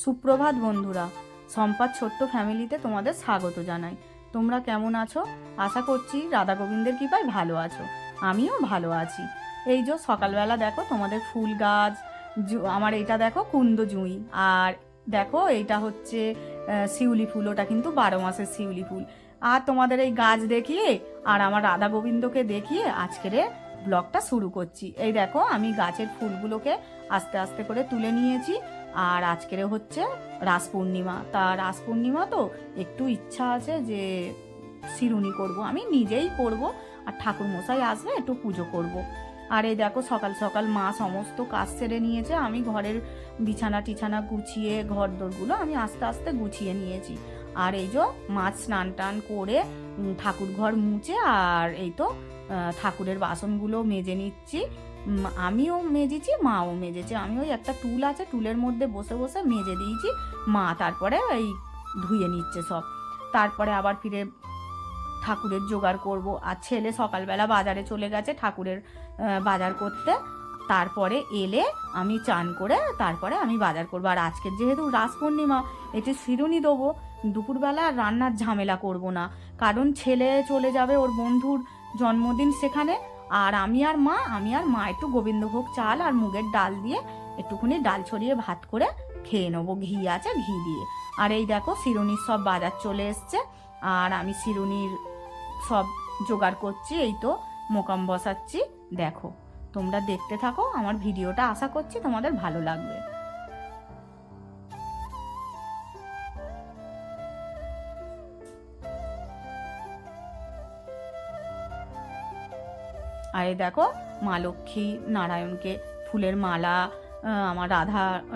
সুপ্রভাত বন্ধুরা, সম্পাদ ছোট্ট ফ্যামিলিতে তোমাদের স্বাগত জানাই। তোমরা কেমন আছো? আশা করছি রাধা গোবিন্দের কৃপায় ভালো আছো। আমিও ভালো আছি। এই যে সকালবেলা দেখো তোমাদের ফুল গাছ, আমার এইটা দেখো কুন্দ জুঁই, আর দেখো এইটা হচ্ছে শিউলি ফুল, ওটা কিন্তু 12 মাসের শিউলি ফুল। আর তোমাদের এই গাছ দেখিয়ে আর আমার রাধা গোবিন্দকে দেখিয়ে আজকের ব্লগটা শুরু করছি। এই দেখো আমি গাছের ফুলগুলোকে আস্তে আস্তে করে তুলে নিয়েছি। আর আজকের হচ্ছে রাস পূর্ণিমা, তা রাস পূর্ণিমা তো একটু ইচ্ছা আছে যে শিরুনি করব, আমি নিজেই করব, আর ঠাকুর মশাই আসবে একটু পুজো করব। আর এই দেখো সকাল সকাল মা সমস্ত কাজ সেরে নিয়েছে, আমি ঘরের বিছানা টিছানা গুছিয়ে ঘর দোরগুলো আমি আস্তে আস্তে গুছিয়ে নিয়েছি। আর এই যে মাছ স্নান টান করে ঠাকুর ঘর মুছে আর এই তো ঠাকুরের বাসনগুলো মেজে নিচ্ছি। আমিও মেজেছি, মাও মেজেছে। আমি ওই একটা টুল আছে, টুলের মধ্যে বসে বসে মেজে দিয়েছি, মা তারপরে এই ধুয়ে নিচ্ছে সব। তারপরে আবার ফিরে ঠাকুরের জোগাড় করব। আর ছেলে সকালবেলা বাজারে চলে গেছে ঠাকুরের বাজার করতে। তারপরে এলে আমি চান করে তারপরে আমি বাজার করবো। আর আজকের যেহেতু রাস পূর্ণিমা, এটি শিরুনি দেবো, দুপুরবেলা আর রান্নার ঝামেলা করব না, কারণ ছেলে চলে যাবে ওর বন্ধুর জন্মদিন সেখানে। আর আমি আর মা একটু গোবিন্দভোগ চাল আর মুগের ডাল দিয়ে একটুখানি ডাল ছড়িয়ে ভাত করে খেয়ে নেবো, ঘি আছে ঘি দিয়ে। আর এই দেখো শিরুনির সব বাজার চলে এসছে, আর আমি শিরুনির সব জোগাড় করছি, এই তো মোকাম বসাচ্ছি। দেখো তোমরা দেখতে থাকো আমার ভিডিওটা, আশা করছি তোমাদের ভালো লাগবে। আর এই দেখো মা লক্ষ্মী নারায়ণকে ফুলের মালা, আমার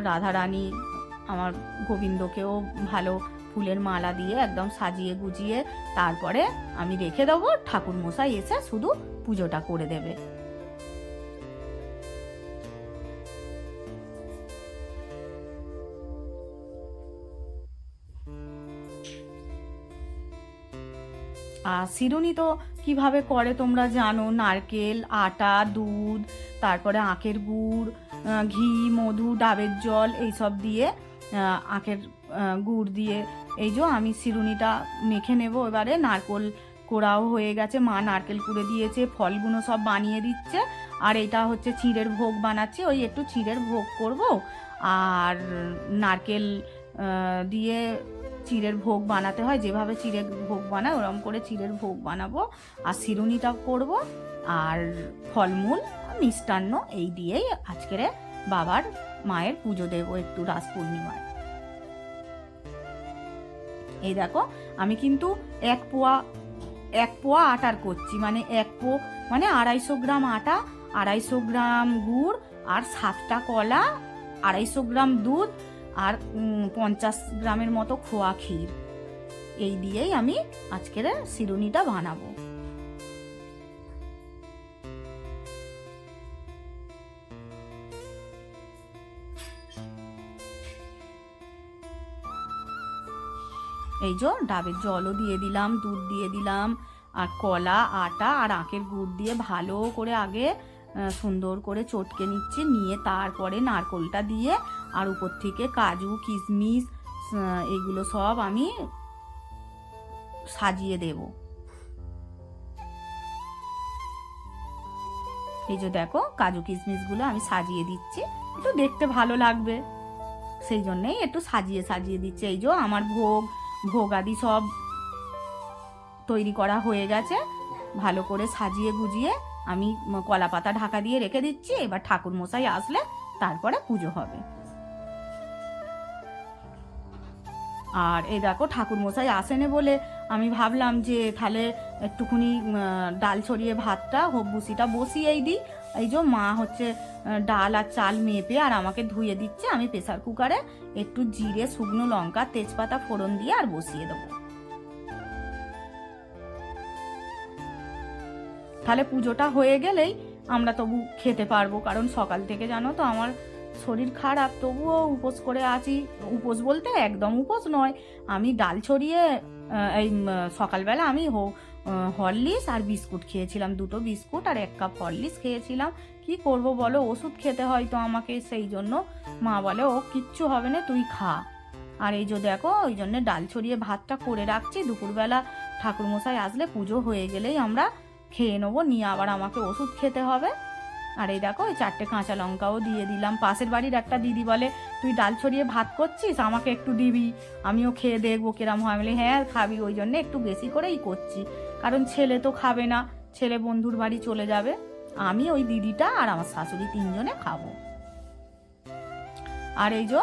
রাধারানী আমার গোবিন্দকেও ভালো ফুলের মালা দিয়ে একদম সাজিয়ে গুজিয়ে তারপরে আমি রেখে দেবো, ঠাকুর মশাই এসে শুধু পুজোটা করে দেবে। আর শিরুনি তো কিভাবে করে তোমরা জানো, নারকেল, আটা, দুধ, তারপরে আখের গুড়, ঘি, মধু, ডাবের জল এইসব দিয়ে আখের গুড় দিয়ে এই যে আমি শিরুনিটা মেখে নেব। এবারে নারকেল কোড়াও হয়ে গেছে, মা নারকেল কুড়ে দিয়েছে, ফলগুলো সব বানিয়ে দিচ্ছে। আর এটা হচ্ছে চিঁড়ের ভোগ বানাচ্ছি, ওই একটু চিঁড়ের ভোগ করব। আর নারকেল দিয়ে চিড়ের ভোগ বানাতে হয়, যেভাবে চিড়ের ভোগ বানায় ওরকম করে চিড়ের ভোগ বানাবো। আর শিরুনিটা করব, আর ফলমূল মিষ্টান্ন এই দিয়েই আজকের বাবার মায়ের পুজো দেবো একটু রাস পূর্ণিমায়। এই দেখো আমি কিন্তু এক পোয়া আটার করছি, মানে মানে 250 গ্রাম আটা, 250 গ্রাম গুড়, আর 7টা কলা, 250 গ্রাম দুধ, আর 50 গ্রামের মতো খোয়া ক্ষীর, এই দিয়েই আমি আজকের শিরুনিটা বানাবো। এই যে ডাবের জলও দিয়ে দিলাম, দুধ দিয়ে দিলাম, আর কলা, আটা আর আখের গুড় দিয়ে ভালো করে আগে সুন্দর করে চটকে নিচ্ছে, নিয়ে তারপরে নারকেলটা দিয়ে আর উপর থেকে কাজু কিশমিশ এগুলো সব আমি সাজিয়ে দেব। এই যে দেখো কাজু কিশমিশগুলো আমি সাজিয়ে দিচ্ছি, একটু দেখতে ভালো লাগবে সেই জন্যেই একটু সাজিয়ে সাজিয়ে দিচ্ছি। এই যে আমার ভোগ আদি সব তৈরি করা হয়ে গেছে, ভালো করে সাজিয়ে গুজিয়ে আমি কলা পাতা ঢাকা দিয়ে রেখে দিচ্ছি। এবার ঠাকুর মশাই আসলে তারপরে পুজো হবে। আর এই দেখো ঠাকুর মশাই আসেনে বলে আমি ভাবলাম যে তাহলে একটুখানি ডাল ছড়িয়ে ভাতটা বুসিটা বসিয়েই দিই। এই যে মা হচ্ছে ডাল আর চাল মেপে আর আমাকে ধুয়ে দিচ্ছে, আমি প্রেসার কুকারে একটু জিরে, শুকনো লঙ্কা, তেজপাতা ফোড়ন দিয়ে আর বসিয়ে দেবো, তাহলে পুজোটা হয়ে গেলেই আমরা তবু খেতে পারবো। কারণ সকাল থেকে জানো তো আমার শরীর খারাপ, তবুও উপোস করে আছি। উপোস বলতে একদম উপোস নয়, আমি ডাল ছড়িয়ে এই সকালবেলা আমি হরলিক্স আর বিস্কুট খেয়েছিলাম, 2টো বিস্কুট আর 1 কাপ হরলিক্স খেয়েছিলাম। কি করব বলো, ওষুধ খেতে হয় তো আমাকে, সেই জন্য মা বলে ও কিচ্ছু হবে না তুই খা। আর এই যে দেখো ওই জন্য ডাল ছড়িয়ে ভাতটা করে রাখছি, দুপুরবেলা ঠাকুরমশাই আসলে পুজো হয়ে গেলেই আমরা খেয়ে নেবো, নিয়ে আবার আমাকে ওষুধ খেতে হবে। আর এই দেখো ওই 4টে কাঁচা লঙ্কাও দিয়ে দিলাম। পাশের বাড়ির একটা দিদি বলে তুই ডাল ছড়িয়ে ভাত করছিস, আমাকে একটু দিবি, আমিও খেয়ে দেখবো কিরম হয়। বলে হ্যাঁ খাবি, ওই জন্য একটু বেশি করেই করছি, কারণ ছেলে তো খাবে না, ছেলে বন্ধুর বাড়ি চলে যাবে, আমি ওই দিদিটা আর আমার শাশুড়ি 3জনে খাবো। আর এই যে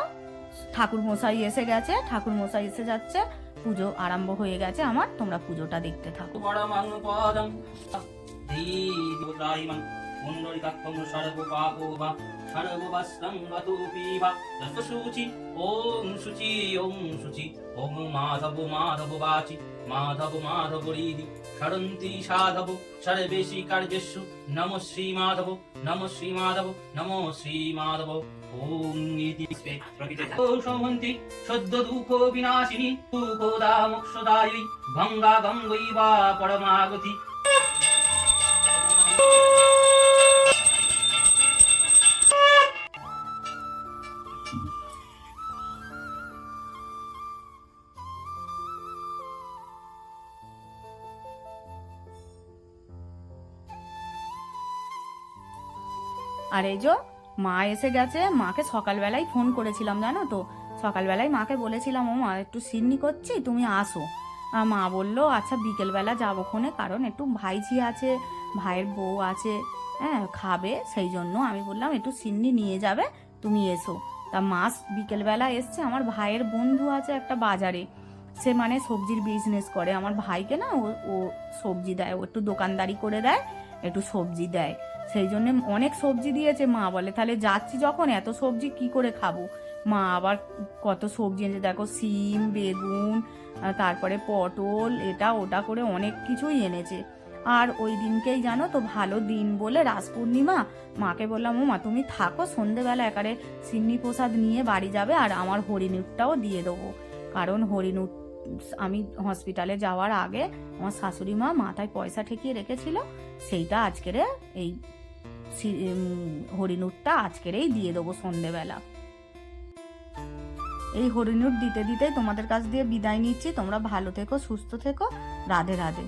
ঠাকুর মশাই এসে গেছে, ঠাকুর মশাই এসে যাচ্ছে, পুজো আরম্ভ হয়ে গেছে আমার, তোমরা পুজোটা দেখতে থাকো। পুণ্ডরিকাক্ষং সর্বপাপোভা সর্ববস্ত্রং গতোপিভা তস্তুশুচি ওম শুচি ওম শুচি ওম মাধব মাধব বাচি মাধব মাধব হৃদি সরন্তি সাধব সর্বেশি কার্যেষু নমঃ শ্রী মাধব নমঃ শ্রী মাধব নমঃ শ্রী মাধব ওম ইতি প্রকৃতে সমন্তি সদ্য দুঃখ বিনাশিনী দুঃখদা মোক্ষদায়ী গঙ্গা গঙ্গৈবা পরমাগতি। আর এই যে মা এসে গেছে, মাকে সকালবেলায় ফোন করেছিলাম জানো তো, সকালবেলায় মাকে বলেছিলাম ও মা একটু সিন্নি করছি তুমি আসো। আর মা বললো আচ্ছা বিকেলবেলা যাবো ক্ষণে, কারণ একটু ভাইঝি আছে, ভাইয়ের বউ আছে, হ্যাঁ খাবে, সেই জন্য আমি বললাম একটু সিন্নি নিয়ে যাবে, তুমি এসো। তা মা বিকেলবেলা এসছে, আমার ভাইয়ের বন্ধু আছে একটা বাজারে, সে মানে সবজির বিজনেস করে, আমার ভাইকে না ও সবজি দেয়, ও একটু দোকানদারি করে দেয়, একটু সবজি দেয়, সেই জন্য অনেক সবজি দিয়েছে। মা বলে তাহলে যাচ্ছি যখন এত সবজি কি করে খাবো, মা আবার কত সবজি এনেছে দেখো, সিম, বেগুন, তারপরে পটল, এটা ওটা করে অনেক কিছুই এনেছে। আর ওই দিনকেই জানো তো ভালো দিন বলে রাস পূর্ণিমা, মাকে বললাম ও মা তুমি থাকো, সন্ধেবেলা একারে সিন্নি প্রসাদ নিয়ে বাড়ি যাবে, আর আমার হরিণুটটাও দিয়ে দেবো, কারণ হরিণুট আমি হসপিটালে যাওয়ার আগে আমার শাশুড়ি মা মাথায় পয়সা ঠেকিয়ে রেখেছিল, সেইটা আজকের এই হরিণুটটা আজকেরই দিয়ে দেবো সন্ধেবেলা। এই হরিণুট দিতে দিতেই তোমাদের কাছ দিয়ে বিদায় নিচ্ছি, তোমরা ভালো থেকো, সুস্থ থেকো, রাধে রাধে।